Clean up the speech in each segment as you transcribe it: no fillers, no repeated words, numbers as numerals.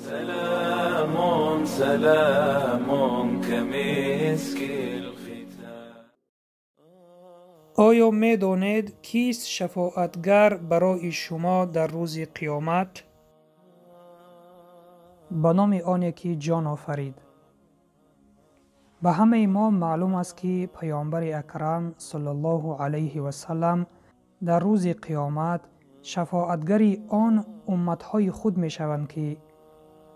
سلام سلام کمسک الختام. آیا می دانید کیست شفاعتگر برای شما در روز قیامت؟ به نام آنی که جان آفرید. به همه ما معلوم است که پیامبر اکرم صلی الله علیه و سلم در روز قیامت شفاعتگری آن امتهای خود می شوند که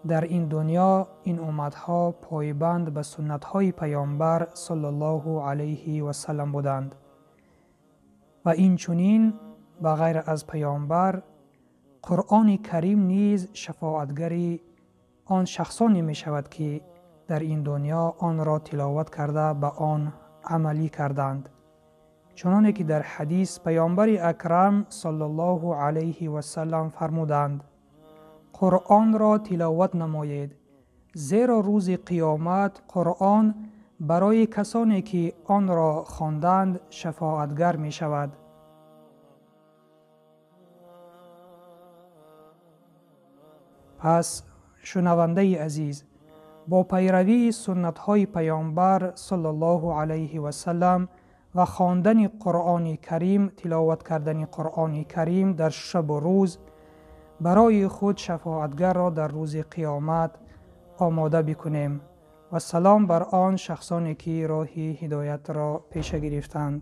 در این دنیا این امتها پایبند به سنتهای پیامبر صلی الله علیه و سلم بودند و این چنین بغیر از پیامبر قرآن کریم نیز شفاعتگری آن شخصانی می شود که در این دنیا آن را تلاوت کرده به آن عملی کردند، چنانه که در حدیث پیامبر اکرم صلی الله علیه و سلم فرمودند: قرآن را تلاوت نمایید، زیرا روز قیامت قرآن برای کسانی که آن را خواندند شفاعتگر می شود. پس شنونده عزیز، با پیروی سنت های پیامبر صلی الله علیه و سلم و خواندن قرآن کریم، تلاوت کردن قرآن کریم در شب و روز، برای خود شفاعتگر را در روز قیامت آماده بکنیم و سلام بر آن شخصانی که راه هدایت را پیش گرفتند.